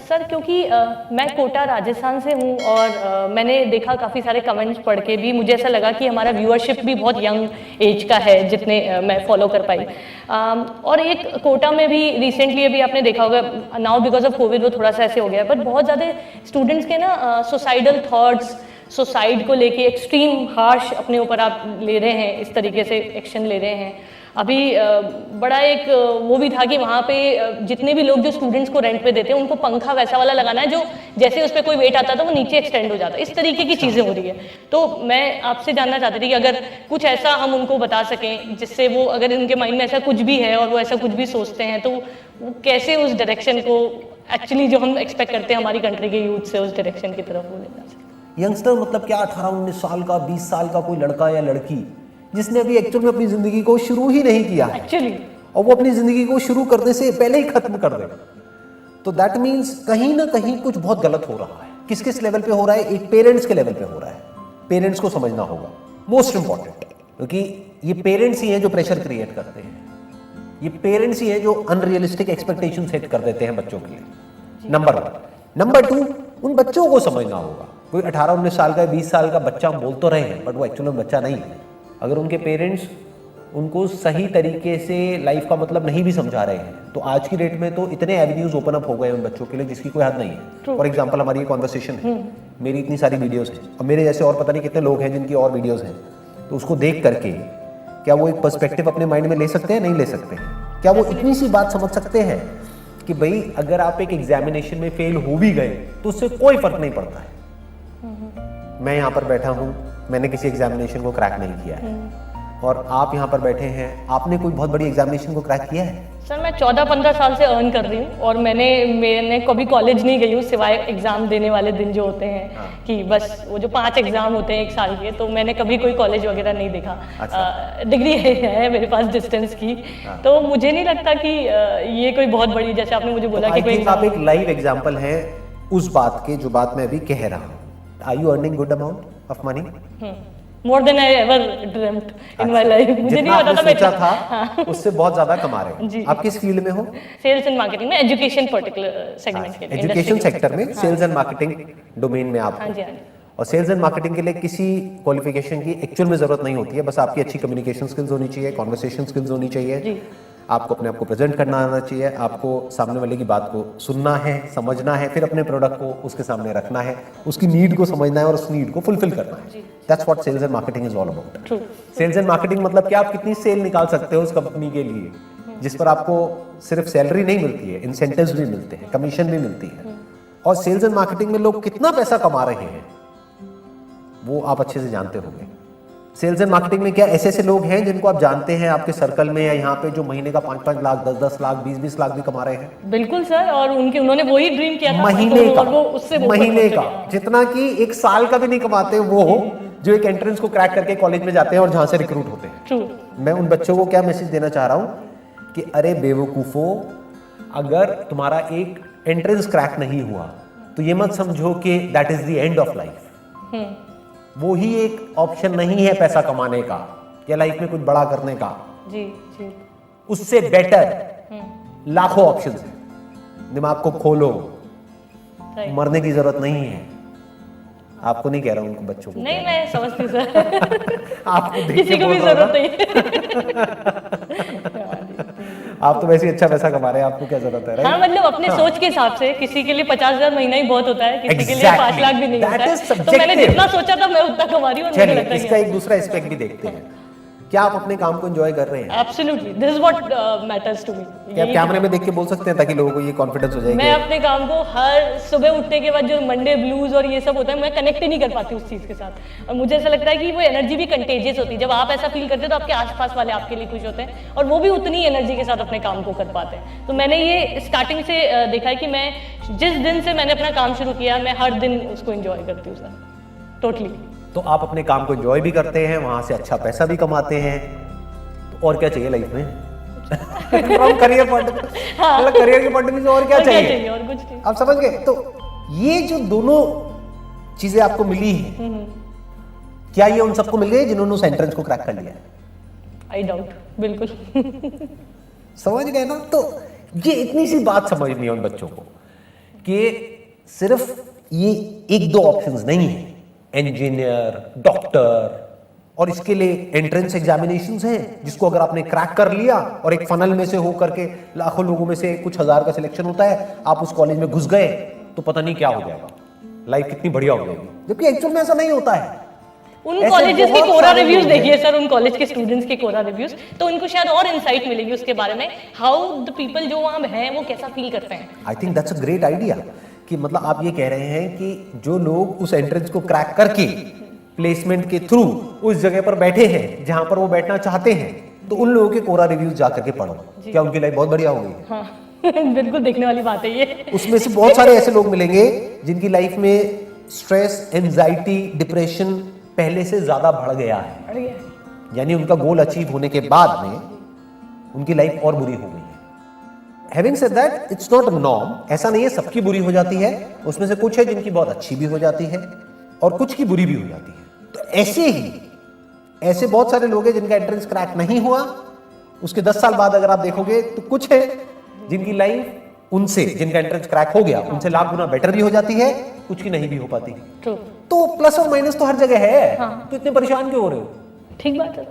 Sir क्योंकि मैं कोटा राजस्थान से हूँ और मैंने देखा काफ़ी सारे कमेंट्स पढ़ के भी मुझे ऐसा लगा कि हमारा व्यूअरशिप भी बहुत यंग एज का है जितने मैं फॉलो कर पाई। और एक कोटा में भी रिसेंटली अभी आपने देखा होगा, नाउ बिकॉज ऑफ कोविड वो थोड़ा सा ऐसे हो गया है, बट बहुत ज़्यादा स्टूडेंट्स के ना सुसाइडल थॉट्स, सुसाइड को लेके एक्सट्रीम हार्श अपने ऊपर आप ले रहे हैं, इस तरीके से एक्शन ले रहे हैं। अभी बड़ा एक वो भी था कि वहाँ पे जितने भी लोग जो स्टूडेंट्स को रेंट पे देते हैं उनको पंखा वैसा वाला लगाना है जो जैसे उस पर कोई वेट आता था वो नीचे एक्सटेंड हो जाता है, इस तरीके की चीज़ें हो रही है। तो मैं आपसे जानना चाहती थी कि अगर कुछ ऐसा हम उनको बता सकें जिससे वो, अगर उनके माइंड में ऐसा कुछ भी है और वो ऐसा कुछ भी सोचते हैं, तो वो कैसे उस डायरेक्शन को एक्चुअली जो हम एक्सपेक्ट करते हैं हमारी कंट्री के यूथ से, उस डायरेक्शन की तरफ वो लेना सकें। यंगस्टर मतलब क्या, 18-19 साल का, 20 साल का कोई लड़का या लड़की जिसने अभी एक्चुअल में अपनी जिंदगी को शुरू ही नहीं किया एक्चुअली, और वो अपनी जिंदगी को शुरू करने से पहले ही खत्म कर देगा, तो दैट मीन्स कहीं ना कहीं कुछ बहुत गलत हो रहा है। किस किस लेवल पे हो रहा है? एक पेरेंट्स के लेवल पे हो रहा है। पेरेंट्स को समझना होगा, मोस्ट इंपॉर्टेंट, क्योंकि ये पेरेंट्स ही हैं जो प्रेशर क्रिएट करते हैं। ये पेरेंट्स ही हैं जो अनरियलिस्टिक एक्सपेक्टेशन सेट कर देते हैं बच्चों के लिए, नंबर 1। नंबर 2, उन बच्चों को समझना होगा। कोई 18-19 साल का, 20 साल का बच्चा बोल तो रहे हैं, बट वो एक्चुअली में बच्चा नहीं है। अगर उनके पेरेंट्स उनको सही तरीके से लाइफ का मतलब नहीं भी समझा रहे हैं, तो आज की डेट में तो इतने एवेन्यूज ओपन अप हो गए उन बच्चों के लिए जिसकी कोई हद नहीं है। फॉर एग्जांपल, हमारी ये कॉन्वर्सेशन है, मेरी इतनी सारी वीडियोस हैं, और मेरे जैसे और पता नहीं कितने लोग हैं जिनकी और वीडियोस हैं, तो उसको देख करके क्या वो एक पर्सपेक्टिव अपने माइंड में ले सकते हैं? नहीं ले सकते हैं। क्या वो इतनी सी बात समझ सकते हैं कि भाई अगर आप एक एग्जामिनेशन में फेल हो भी गए तो उससे कोई फर्क नहीं पड़ता है। मैं यहाँ पर बैठा हूँ, मैंने किसी एग्जामिनेशन को क्रैक नहीं किया है, और आप यहाँ पर बैठे हैं, आपने कोई बहुत बड़ी एग्जामिनेशन को क्रैक किया है? सर मैं 14-15 साल से अर्न कर रही हूँ और मैंने कभी कॉलेज नहीं गई हूँ सिवाय एग्जाम देने वाले दिन जो होते हैं, कि बस वो जो 5 एग्जाम होते हैं एक साल के, तो मैंने कभी कोई कॉलेज वगैरह नहीं देखा। अच्छा। डिग्री है मेरे पास डिस्टेंस की। तो मुझे नहीं लगता कि ये कोई बहुत बड़ी, जैसे आपने मुझे बोला कि कोई, आप एक लाइव एग्जाम्पल है उस बात के जो बात मैं अभी कह रहा हूँ। Are you earning good amount of money? More than I ever dreamed in my life. मुझे नहीं पता था, मैं सोचा था उससे बहुत ज्यादा कमा रहे हैं। आप किस फील्ड में हो? सेल्स एंड मार्केटिंग में, एजुकेशन पर्टिकुलर सेगमेंट के लिए, एजुकेशन सेक्टर में सेल्स एंड मार्केटिंग डोमेन में आप। हाँ जी, हाँ जी। और सेल्स एंड मार्केटिंग के लिए किसी क्वालिफिकेशन की एक्चुअल में जरूरत नहीं होती है, बस आपकी अच्छी कम्युनिकेशन स्किल्स होनी चाहिए, कॉन्वर्सेशन स्किल्स होनी चाहिए, आपको अपने आप को प्रेजेंट करना आना चाहिए, आपको सामने वाले की बात को सुनना है, समझना है, फिर अपने प्रोडक्ट को उसके सामने रखना है, उसकी नीड को समझना है और उस नीड को फुलफिल करना है। That's what sales and marketing is all about. Sales and marketing मतलब क्या, आप कितनी सेल निकाल सकते हो उस कंपनी के लिए जिस पर आपको सिर्फ सैलरी नहीं मिलती है, इंसेंटिव्स भी मिलते हैं, कमीशन भी मिलती है। और सेल्स एंड मार्केटिंग में लोग कितना पैसा कमा रहे हैं वो आप अच्छे से जानते होंगे। सेल्स एंड मार्केटिंग में क्या ऐसे ऐसे लोग हैं जिनको आप जानते हैं आपके सर्कल में या यहाँ पे, जो महीने का 5-5 लाख, 10-10 लाख, 20-20 लाख भी कमा रहे हैं? बिल्कुल सर, और उन्होंने वही ड्रीम किया था महीने का, और वो उससे महीने का, जितना कि एक साल का भी नहीं कमाते वो जो एक एंट्रेंस को क्रैक करके कॉलेज में जाते हैं और जहां से रिक्रूट होते हैं। मैं उन बच्चों को क्या मैसेज देना चाह रहा हूं कि अरे बेवकूफो, अगर तुम्हारा एक एंट्रेंस क्रैक नहीं हुआ तो ये मत समझो कि that is the end of life. वो ही एक ऑप्शन नहीं है पैसा कमाने का या लाइफ में कुछ बड़ा करने का। जी जी। उससे बेटर लाखों ऑप्शंस हैं। दिमाग को खोलो, मरने की जरूरत नहीं है। आपको नहीं कह रहा हूं, उनको बच्चों को। नहीं, मैं समझती सर। आपको किसी को भी जरूरत नहीं। आप तो वैसे ही अच्छा पैसा कमा रहे हैं, आपको क्या जरूरत है? हाँ, मतलब अपने सोच के हिसाब से किसी के लिए 50,000 महीना ही बहुत होता है, किसी के लिए 5 लाख भी नहीं होता है। तो मैंने जितना सोचा था मैं उतना कमा रही हूँ। चलिए इसका एक दूसरा एस्पेक्ट भी देखते हैं। क्या आप अपने काम को एंजॉय कर रहे हैं? Absolutely, this is what matters to me. क्या आप कैमरे में देख के बोल सकते हैं ताकि लोगों को ये कॉन्फिडेंस हो जाए? मैं अपने काम को हर सुबह उठने के बाद जो मंडे ब्लूज और ये सब होता है, मैं कनेक्ट ही नहीं कर पाती उस चीज़ के साथ। और मुझे ऐसा लगता है कि वो एनर्जी भी कंटेजियस होती है। जब आप ऐसा फील करते हैं तो आपके आसपास वाले आपके लिए खुश होते हैं और वो भी उतनी एनर्जी के साथ अपने काम को कर पाते हैं। तो मैंने ये स्टार्टिंग से देखा है कि मैं जिस दिन से मैंने अपना काम शुरू किया, मैं हर दिन उसको एंजॉय करती हूँ सर, टोटली। तो आप अपने काम को एंजॉय भी करते हैं, वहां से अच्छा पैसा भी कमाते हैं, और क्या चाहिए लाइफ में? करियर पॉइंट, मतलब करियर के पॉइंट से और क्या चाहिए? और कुछ नहीं। आप समझ गए? तो ये जो दोनों चीजें आपको मिली है, क्या ये उन सबको मिल गई जिन्होंने उस एंट्रेंस को क्रैक कर लिया? आई डाउट, बिल्कुल। समझ गए ना? तो ये इतनी सी बात समझनी है उन बच्चों को कि सिर्फ ये एक दो ऑप्शंस नहीं है, इंजीनियर, डॉक्टर, और इसके लिए एंट्रेंस एग्जामिनेशंस हैं जिसको अगर आपने क्रैक कर लिया और एक फनल में से हो करके लाखों लोगों में से कुछ हजार का सिलेक्शन होता है, आप उस कॉलेज में घुस गए तो पता नहीं क्या हो जाएगा, लाइफ कितनी बढ़िया हो जाएगी, जबकि एक्चुअल में ऐसा नहीं होता है। उन ऐसे कॉलेजेस के बहुत कोरा सारे रिव्यूज लोग हैं। देखिए सर, उन कॉलेज के स्टूडेंट्स के कोरा रिव्यूज, तो उनको शायद और इंसाइट मिलेगी उसके बारे में, हाउ द पीपल जो वहाँ हैं वो कैसा फील करते हैं। I think that's a great idea कि मतलब आप ये कह रहे हैं कि जो लोग उस एंट्रेंस को क्रैक करके प्लेसमेंट के थ्रू उस जगह पर बैठे हैं जहां पर वो बैठना चाहते हैं, तो उन लोगों के कोरा रिव्यूज जा करके पढ़ो, क्या उनकी लाइफ बहुत बढ़िया हो गई? हाँ बिल्कुल देखने वाली बात है ये। उसमें से बहुत सारे ऐसे लोग मिलेंगे जिनकी लाइफ में स्ट्रेस, एंजाइटी, डिप्रेशन पहले से ज्यादा बढ़ गया है, यानी उनका गोल अचीव होने के बाद में उनकी लाइफ और बुरी हो गई है। Having said that, it's not a norm, ऐसा नहीं है सबकी बुरी हो जाती है, उसमें से कुछ है जिनकी बहुत अच्छी भी हो जाती है और कुछ की बुरी भी हो जाती है। तो ऐसे बहुत सारे लोग हैं जिनका एंट्रेंस क्रैक नहीं हुआ, उसके 10 साल बाद अगर आप देखोगे तो कुछ है जिनकी लाइफ उनसे, जिनका एंट्रेंस क्रैक हो गया, उनसे लाख गुना बेटर भी हो जाती है, कुछ की नहीं भी हो पाती। तो प्लस और माइनस तो हर जगह है। तो इतने परेशान क्यों हो रहे हो? ठीक बात है।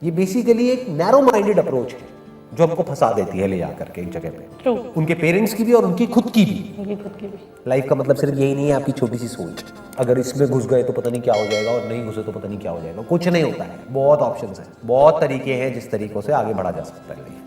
ये बेसिकली एक नैरो माइंडेड अप्रोच है जो हमको फंसा देती है ले जाकर के एक जगह पे, उनके पेरेंट्स की भी और उनकी खुद की भी। लाइफ का मतलब सिर्फ यही नहीं है आपकी छोटी सी सोच, अगर इसमें घुस गए तो पता नहीं क्या हो जाएगा और नहीं घुसे तो पता नहीं क्या हो जाएगा, कुछ नहीं होता है। बहुत ऑप्शंस हैं, बहुत तरीके हैं जिस तरीकों से आगे बढ़ा जा सकता है।